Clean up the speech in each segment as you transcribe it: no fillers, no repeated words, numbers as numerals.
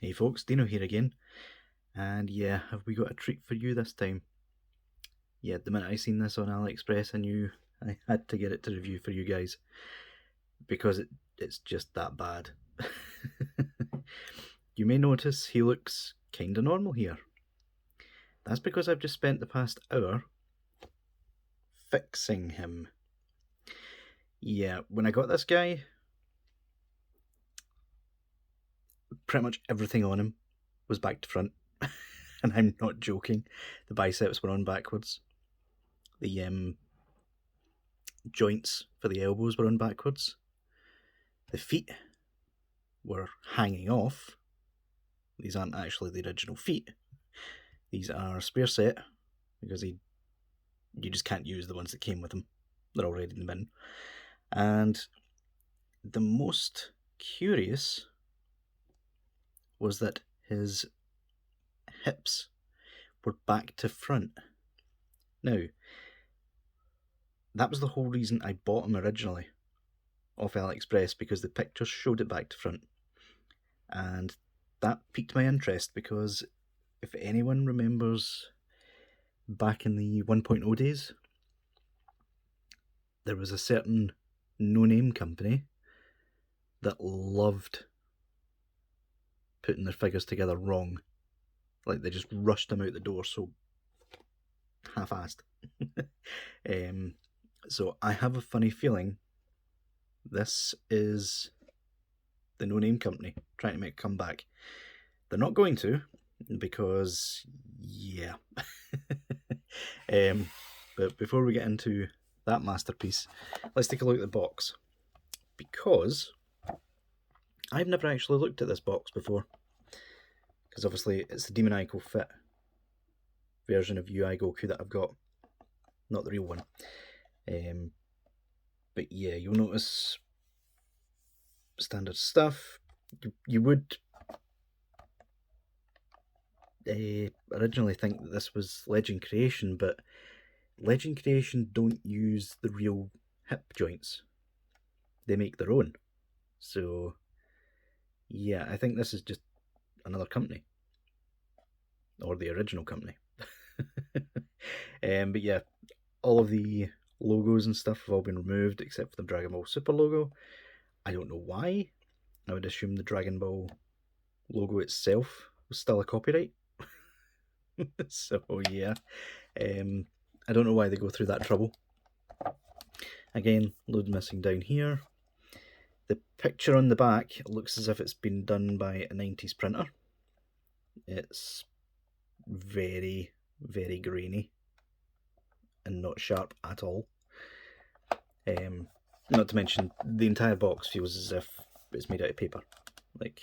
Hey folks, Deano here again, and yeah, have we got a treat for you this time? Yeah, the minute I seen this on AliExpress, I knew I had to get it to review for you guys, because it's just that bad. You may notice he looks kinda normal here. That's because I've just spent the past hour fixing him. Yeah, when I got this guy, pretty much everything on him was back to front. And I'm not joking. The biceps were on backwards. The joints for the elbows were on backwards. The feet were hanging off. These aren't actually the original feet. These are spare set, because you just can't use the ones that came with them. They're already in the bin. And the most curious was that his hips were back to front. Now, that was the whole reason I bought him originally off AliExpress, because the pictures showed it back to front. And that piqued my interest, because if anyone remembers back in the 1.0 days, there was a certain no-name company that loved putting their figures together wrong. Like, they just rushed them out the door so half-assed. So I have a funny feeling this is the no-name company trying to make a comeback. They're not going to, because, yeah. But before we get into that masterpiece, let's take a look at the box, because I've never actually looked at this box before, because obviously it's the Demoniacal Fit version of UI Goku that I've got, not the real one. But yeah, you'll notice standard stuff. You would originally think that this was Legend Creation, but Legend Creation don't use the real hip joints. They make their own. So yeah, I think this is just another company, or the original company. But yeah, all of the logos and stuff have all been removed except for the Dragon Ball Super logo. I don't know why. I would assume the Dragon Ball logo itself was still a copyright. So yeah, I don't know why they go through that trouble. Again, load missing down here. The picture on the back looks as if it's been done by a 90s printer. It's very, very grainy and not sharp at all. Not to mention, the entire box feels as if it's made out of paper. Like,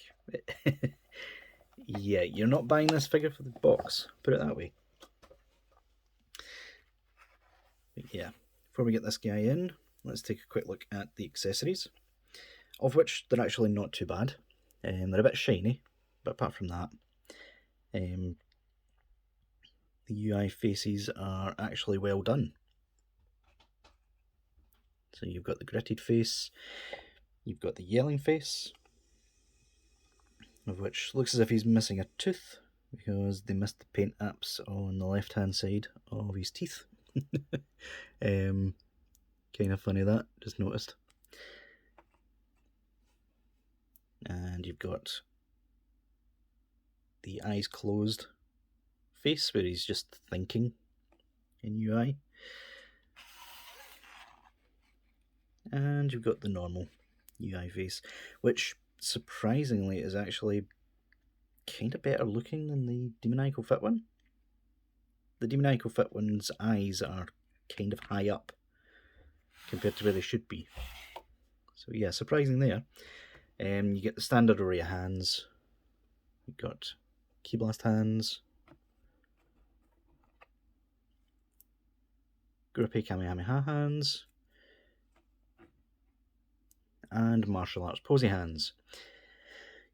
yeah, you're not buying this figure for the box, put it that way. But yeah, before we get this guy in, let's take a quick look at the accessories, of which they're actually not too bad. They're a bit shiny, but apart from that, the UI faces are actually well done. So you've got the gritted face, you've got the yelling face, of which looks as if he's missing a tooth, because they missed the paint apps on the left hand side of his teeth. Kind of funny that, just noticed. And you've got the eyes closed face, where he's just thinking in UI. And you've got the normal UI face, which surprisingly is actually kind of better looking than the Demoniacal Fit one. The Demoniacal Fit one's eyes are kind of high up compared to where they should be. So yeah, surprising there. You get the standard array of hands. You've got Ki Blast hands, grippy Kamehameha hands, and martial arts posy hands.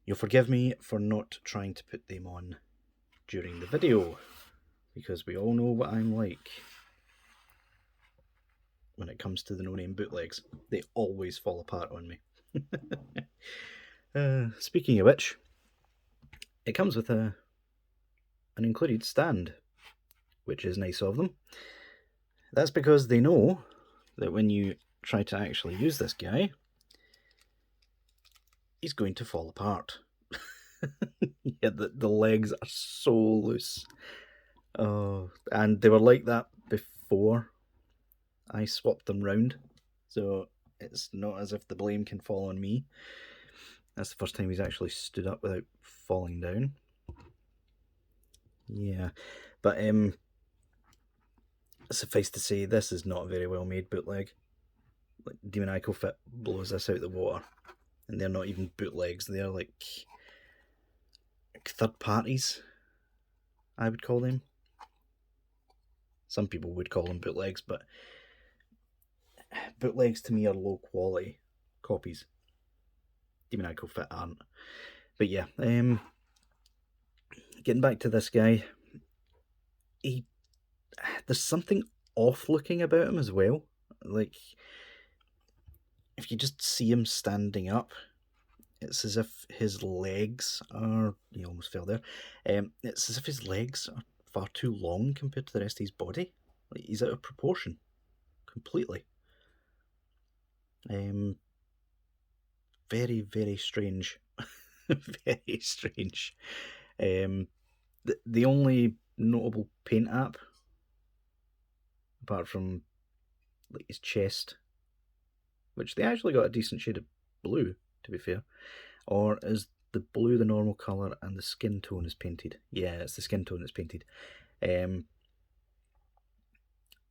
You'll forgive me for not trying to put them on during the video, because we all know what I'm like when it comes to the no-name bootlegs. They always fall apart on me. Speaking of which, it comes with an included stand, which is nice of them. That's because they know that when you try to actually use this guy, he's going to fall apart. Yeah, the legs are so loose. Oh, and they were like that before I swapped them round, so it's not as if the blame can fall on me. That's the first time he's actually stood up without falling down. Yeah, but suffice to say, this is not a very well made bootleg. Like Deano Fit blows this out the water, and they're not even bootlegs. They're like third parties, I would call them. Some people would call them bootlegs, but bootlegs to me are low quality copies. Deano Fit aren't. But yeah, getting back to this guy, there's something off looking about him as well. Like, if you just see him standing up, it's as if his legs are. You almost fell there. It's as if his legs are far too long compared to the rest of his body. Like, he's out of proportion completely. Very, very strange. Very strange. The only notable paint app, apart from like his chest, which they actually got a decent shade of blue, to be fair, or is the blue the normal colour and the skin tone is painted? Yeah, it's the skin tone that's painted. But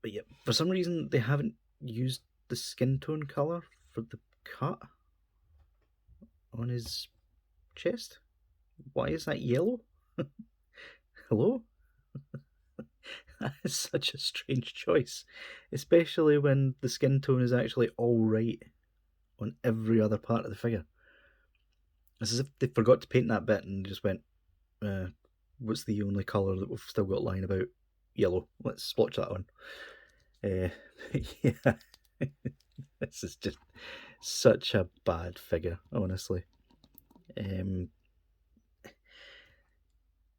yeah, for some reason they haven't used the skin tone colour for the cut on his chest. Why is that yellow? Hello? That is such a strange choice, especially when the skin tone is actually alright on every other part of the figure. It's as if they forgot to paint that bit and just went, what's the only colour that we've still got lying about? Yellow. Let's splotch that on. Yeah. This is just such a bad figure, honestly.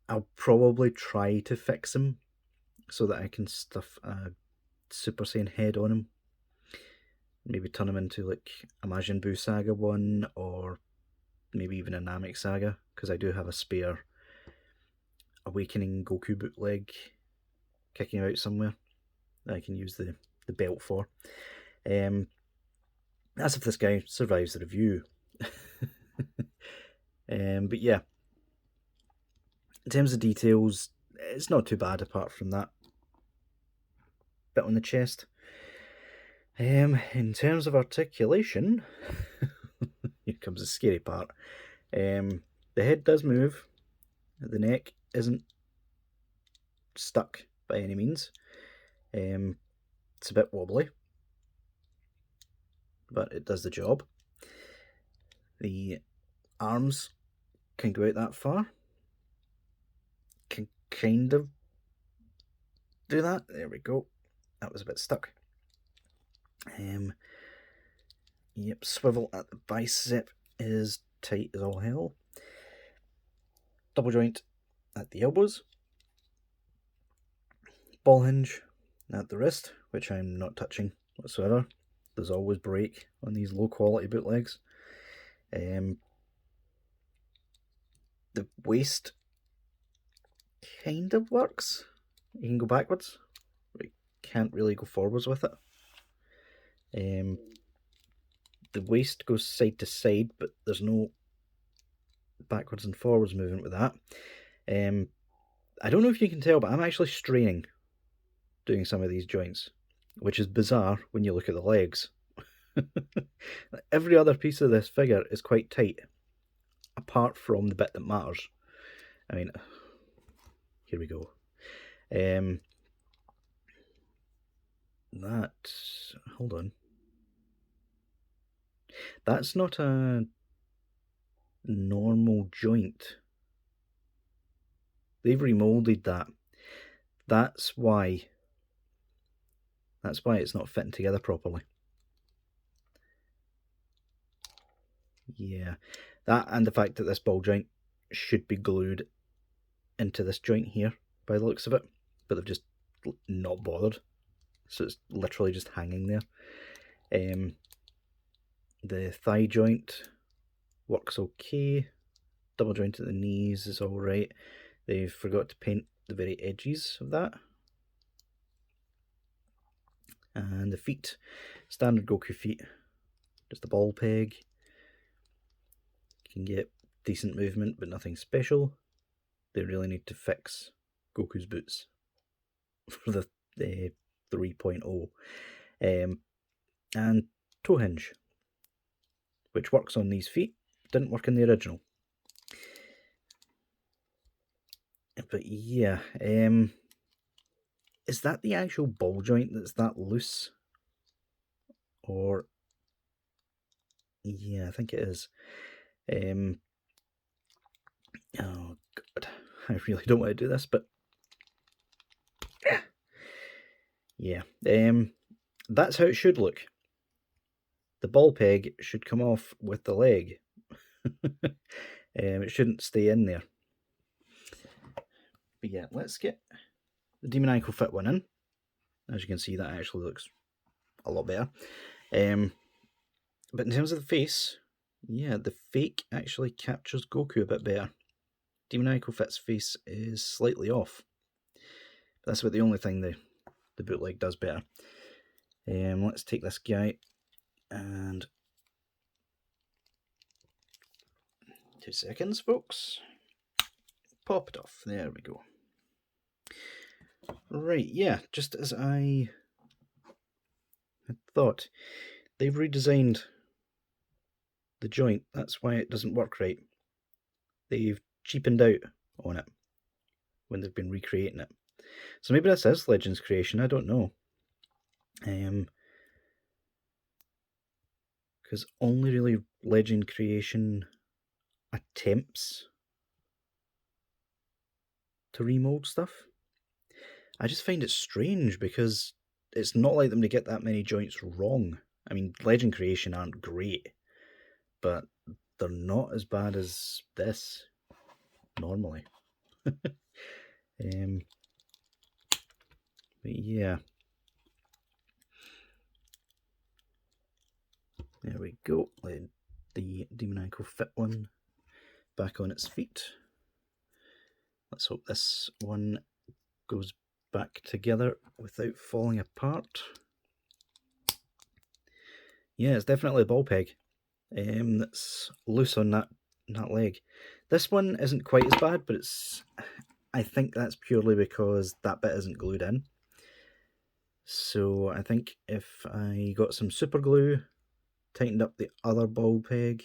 I'll probably try to fix him so that I can stuff a Super Saiyan head on him. Maybe turn him into like a Majin Buu Saga one, or maybe even a Namek Saga, because I do have a spare Awakening Goku bootleg kicking out somewhere that I can use the belt for. That's if this guy survives the review. But yeah, in terms of details, it's not too bad apart from that bit on the chest. In terms of articulation, here comes the scary part. The head does move. The neck isn't stuck by any means. It's a bit wobbly, but it does the job. The arms can go out that far. Can kind of do that. There we go. That was a bit stuck. Yep, swivel at the bicep is tight as all hell. Double joint at the elbows. Ball hinge at the wrist, which I'm not touching whatsoever. There's always break on these low quality bootlegs. The waist kind of works. You can go backwards, but you can't really go forwards with it. The waist goes side to side, but there's no backwards and forwards movement with that. I don't know if you can tell, but I'm actually straining doing some of these joints, which is bizarre when you look at the legs. Every other piece of this figure is quite tight, apart from the bit that matters. I mean, here we go. Hold on. That's not a normal joint. They've remolded that. That's why it's not fitting together properly. Yeah, that and the fact that this ball joint should be glued into this joint here by the looks of it, but they've just not bothered, so it's literally just hanging there. The thigh joint works okay, double joint at the knees is alright. They forgot to paint the very edges of that. And the feet, standard Goku feet, just a ball peg. You can get decent movement, but nothing special. They really need to fix Goku's boots for the 3.0. And toe hinge, which works on these feet, didn't work in the original. But yeah, is that the actual ball joint that's that loose? Or, yeah, I think it is. Oh god, I really don't want to do this, but yeah, that's how it should look. The ball peg should come off with the leg. It shouldn't stay in there. But yeah, let's get the Demoniacal Fit one in. As you can see, that actually looks a lot better. But in terms of the face, yeah, the fake actually captures Goku a bit better. Demoniacal Fit's face is slightly off. But that's about the only thing the bootleg does better. Let's take this guy and 2 seconds, folks. Pop it off. There we go. Right, yeah, just as I had thought, they've redesigned the joint. That's why it doesn't work right. They've cheapened out on it when they've been recreating it. So maybe this is Legends creation, I don't know. Because only really Legend creation attempts to remold stuff. I just find it strange because it's not like them to get that many joints wrong. I mean, Legend creation aren't great, but they're not as bad as this normally. But yeah, there we go. The Demoniacal Fit one back on its feet. Let's hope this one goes back together without falling apart. Yeah, it's definitely a ball peg. That's loose on that leg. This one isn't quite as bad, but I think that's purely because that bit isn't glued in. So I think if I got some super glue, tightened up the other ball peg,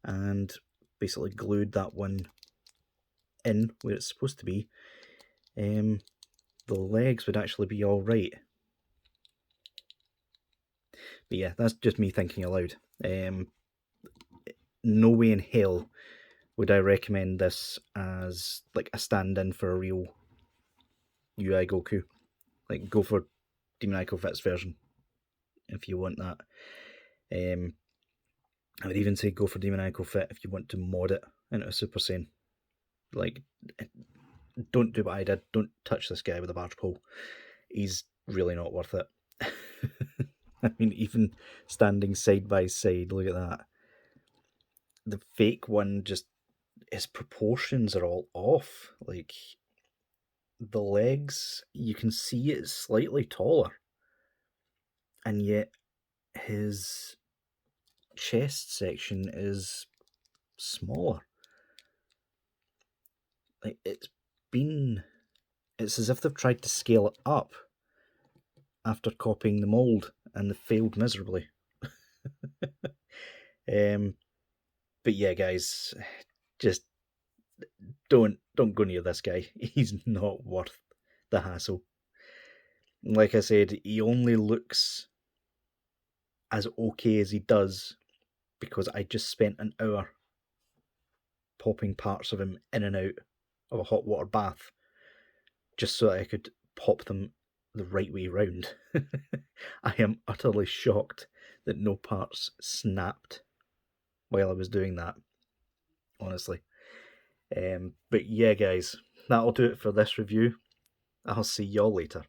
and basically glued that one in where it's supposed to be, the legs would actually be alright. But yeah, that's just me thinking aloud. No way in hell would I recommend this as like a stand-in for a real UI Goku. Like, go for Demoniacal Fit's version if you want that. I would even say go for Demoniacal Fit if you want to mod it into a Super Saiyan. Like, don't do what I did. Don't touch this guy with a barge pole. He's really not worth it. I mean, even standing side by side, look at that. The fake one, just his proportions are all off. Like, the legs, you can see it's slightly taller, and yet his chest section is smaller. Like, it's as if they've tried to scale it up after copying the mold and they failed miserably. But yeah, guys, just don't go near this guy. He's not worth the hassle. Like I said, he only looks as okay as he does because I just spent an hour popping parts of him in and out of a hot water bath just so that I could pop them the right way round. I am utterly shocked that no parts snapped while I was doing that, honestly. But yeah, guys, that'll do it for this review. I'll see y'all later.